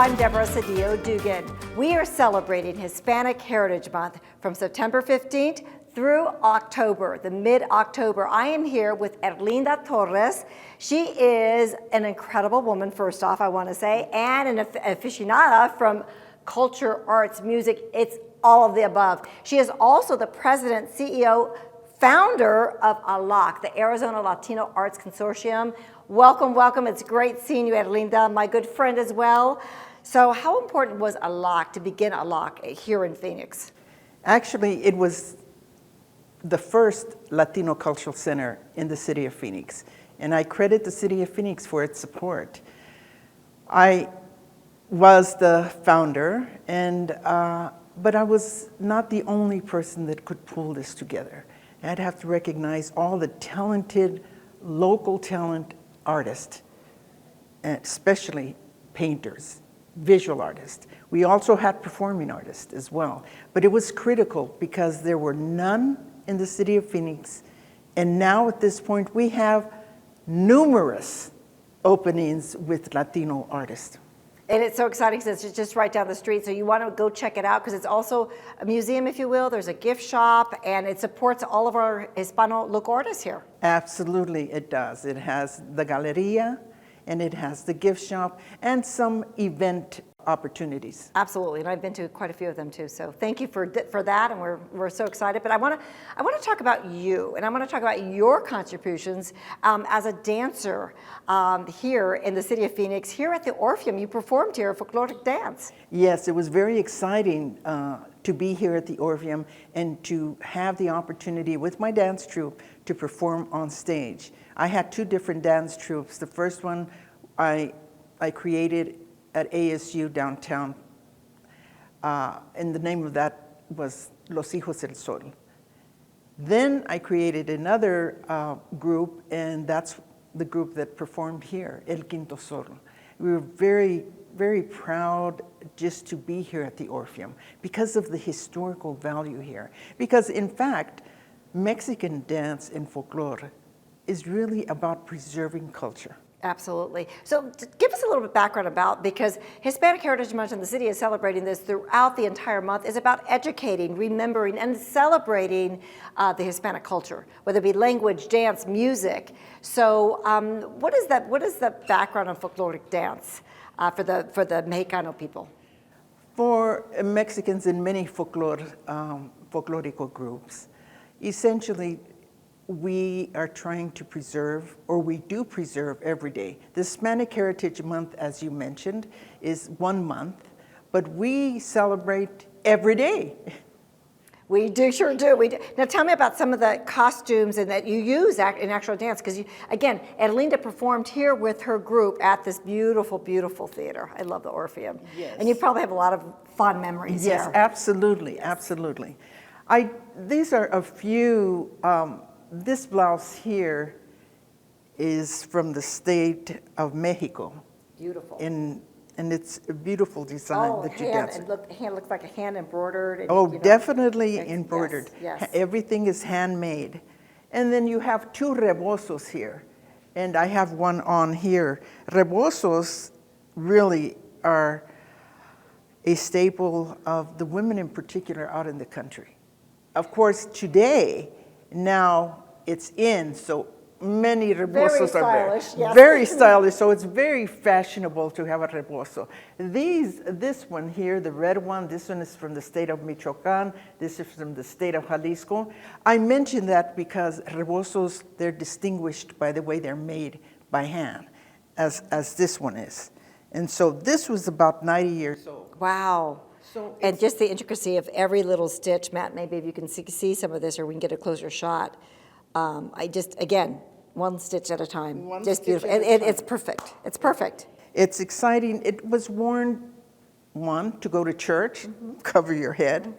I'm Deborah Cedillo-Dugan. We are celebrating Hispanic Heritage Month from September 15th through October, the mid-October. I am here with Erlinda Torres. She is an incredible woman, first off, I want to say, and an aficionada from culture, arts, music. It's all of the above. She is also the president, CEO, founder of ALAC, the Arizona Latino Arts Consortium. Welcome, welcome. It's great seeing you, Erlinda, my good friend as well. So how important was ALAC to begin ALAC here in Phoenix? Actually, it was the first Latino cultural center in the city of Phoenix. And I credit the city of Phoenix for its support. I was the founder, but I was not the only person that could pull this together. I'd have to recognize all the talented, local talent artists, especially painters, visual artists. We also had performing artists as well. But it was critical because there were none in the city of Phoenix. And now at this point, we have numerous openings with Latino artists. And it's so exciting because it's just right down the street. So you want to go check it out because it's also a museum, if you will. There's a gift shop, and it supports all of our Hispano local artists here. Absolutely, it does. It has the Galleria, and it has the gift shop, and some event opportunities. Absolutely, and I've been to quite a few of them too. So thank you for that, and we're so excited. But I want to talk about you, and I want to talk about your contributions as a dancer here in the city of Phoenix. Here at the Orpheum, you performed here a folkloric dance. Yes, it was very exciting to be here at the Orpheum and to have the opportunity with my dance troupe to perform on stage. I had two different dance troupes. The first one I created at ASU downtown, and the name of that was Los Hijos del Sol. Then I created another group, and that's the group that performed here, El Quinto Sol. We were very, very proud just to be here at the Orpheum because of the historical value here. Because in fact, Mexican dance and folklore is really about preserving culture. Absolutely. So give us a little bit of background about, because Hispanic Heritage Month in the city is celebrating this throughout the entire month, is about educating, remembering, and celebrating the Hispanic culture, whether it be language, dance, music. So what is the background on folkloric dance for the Mexicano people? For Mexicans in many folklorico groups, essentially, we are trying to preserve, or we do preserve every day. The Hispanic Heritage Month, as you mentioned, is 1 month, but we celebrate every day. We do, sure do. Now tell me about some of the costumes and that you use in actual dance, because again, Erlinda performed here with her group at this beautiful, beautiful theater. I love the Orpheum. Yes. And you probably have a lot of fond memories here. Yes, absolutely, absolutely. These are a few. This blouse here is from the state of Mexico. Beautiful. And it's a beautiful design that you dance. And look, the hand looks like a hand embroidered. And, oh, definitely embroidered. Yes. Everything is handmade. And then you have two rebosos here. And I have one on here. Rebosos really are a staple of the women in particular out in the country. Of course, today, now it's in, so many rebosos are there. Yes. Very stylish, so it's very fashionable to have a reboso. This one here, the red one, this one is from the state of Michoacan, this is from the state of Jalisco. I mention that because rebosos, they're distinguished by the way they're made by hand, as this one is. And so this was about 90 years old. Wow. And just the intricacy of every little stitch. Matt, maybe if you can see some of this, or we can get a closer shot. Again, one stitch at a time. Just beautiful. It's perfect. It's perfect. It's exciting. It was worn, to go to church, cover your head,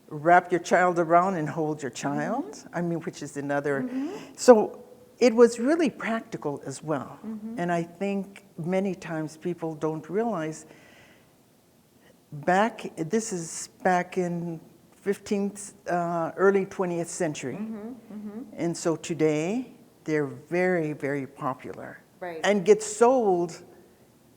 wrap your child around and hold your child, which is another. So it was really practical as well. And I think many times people don't realize this is back in 15th, early 20th century. And so today, they're very, very popular. Right. And get sold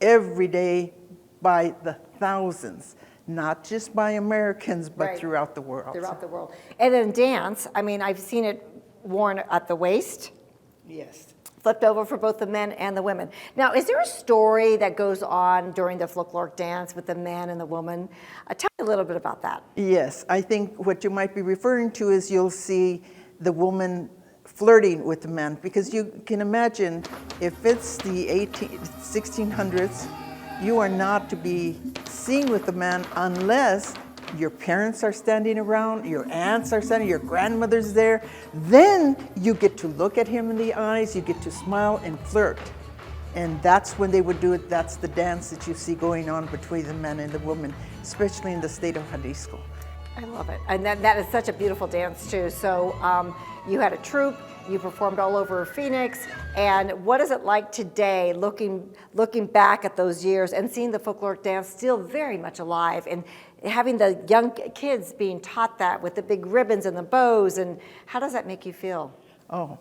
every day by the thousands, not just by Americans, but Right. throughout the world. Throughout the world. And in dance, I mean, I've seen it worn at the waist, Yes. flipped over for both the men and the women. Now, is there a story that goes on during the folkloric dance with the man and the woman? Tell me a little bit about that. Yes, I think what you might be referring to is you'll see the woman flirting with the man, because you can imagine if it's the 1600s, you are not to be seen with the man unless your parents are standing around, your aunts are standing, your grandmother's there. Then you get to look at him in the eyes, you get to smile and flirt. And that's when they would do it. That's the dance that you see going on between the man and the woman, especially in the state of Jalisco. I love it. And that is such a beautiful dance, too. So you had a troupe, you performed all over Phoenix. And what is it like today, looking back at those years and seeing the folkloric dance still very much alive, and having the young kids being taught that with the big ribbons and the bows? And how does that make you feel? Oh,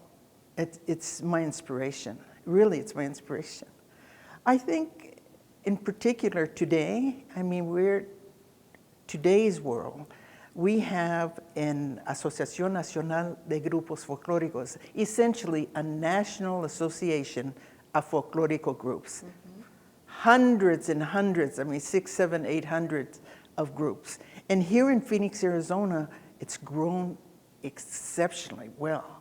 it's my inspiration. Really, it's my inspiration. I think in particular today, I mean, today's world, we have an Asociación Nacional de Grupos Folclóricos, essentially a national association of folklorico groups. Mm-hmm. Hundreds and hundreds, I mean 600, 700, 800 of groups. And here in Phoenix, Arizona, it's grown exceptionally well.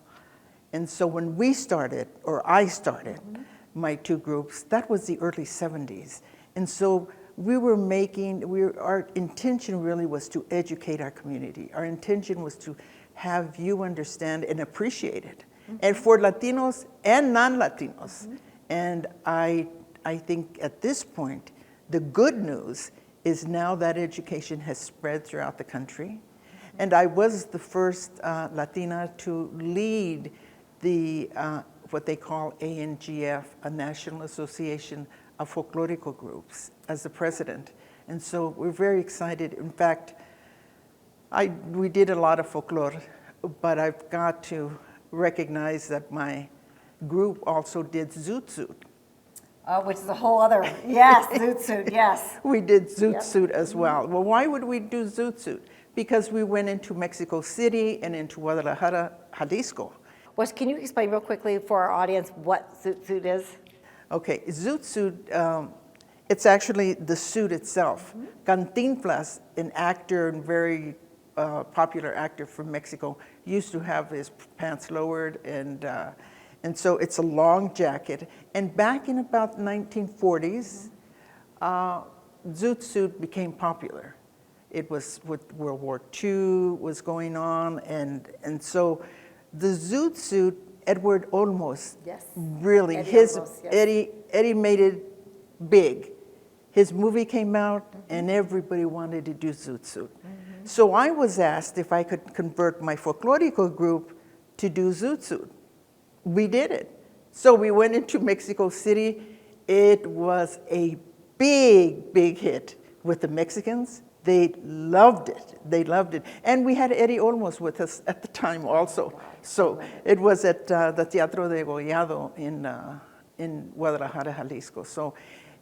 And so when we started, or I started, mm-hmm. my two groups, that was the early 70s. And so our intention really was to educate our community. Our intention was to have you understand and appreciate it. Mm-hmm. And for Latinos and non-Latinos. Mm-hmm. And I think at this point, the good news is now that education has spread throughout the country. Mm-hmm. And I was the first Latina to lead the what they call ANGF, a National Association of Folklorico Groups, as the president. And so we're very excited. In fact, we did a lot of folklore, but I've got to recognize that my group also did zoot suit. Which is a whole other, yes, zoot suit, yes. We did zoot suit as well. Well, why would we do zoot suit? Because we went into Mexico City and into Guadalajara, Jalisco. Well, can you explain real quickly for our audience what zoot suit is? Okay, zoot suit, it's actually the suit itself. Mm-hmm. Cantinflas, an actor and very popular actor from Mexico, used to have his pants lowered, and so it's a long jacket. And back in about the 1940s, zoot suit became popular. It was with World War II was going on, and so the zoot suit, Edward Olmos, yes. really, Eddie made it big. His movie came out, mm-hmm. and everybody wanted to do zoot suit. Mm-hmm. So I was asked if I could convert my folklorico group to do zoot suit. We did it. So we went into Mexico City. It was a big, big hit with the Mexicans. They loved it. They loved it. And we had Eddie Olmos with us at the time also. So it was at the Teatro de Gollado in Guadalajara, Jalisco. So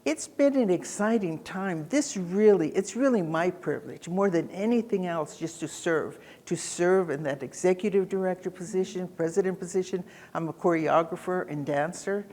it's been an exciting time. It's really my privilege, more than anything else, just to serve in that executive director position, president position. I'm a choreographer and dancer.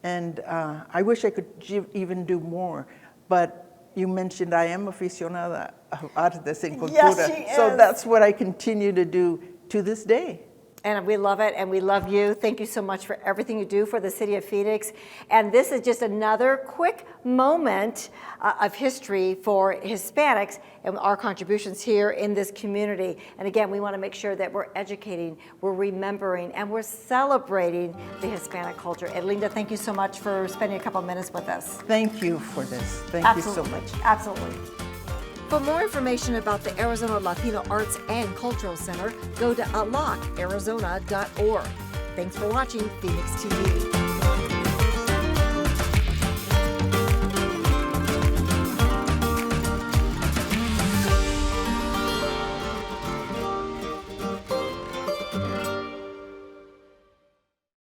And I wish I could even do more. But you mentioned I am aficionada of artes en cultura. Yes, she is. So that's what I continue to do to this day. And we love it, and we love you. Thank you so much for everything you do for the city of Phoenix. And this is just another quick moment of history for Hispanics and our contributions here in this community. And again, we want to make sure that we're educating, we're remembering, and we're celebrating the Hispanic culture. Erlinda, thank you so much for spending a couple minutes with us. Thank you for this. Thank you so much. Absolutely. For more information about the Arizona Latino Arts and Cultural Center, go to alocArizona.org. Thanks for watching Phoenix TV.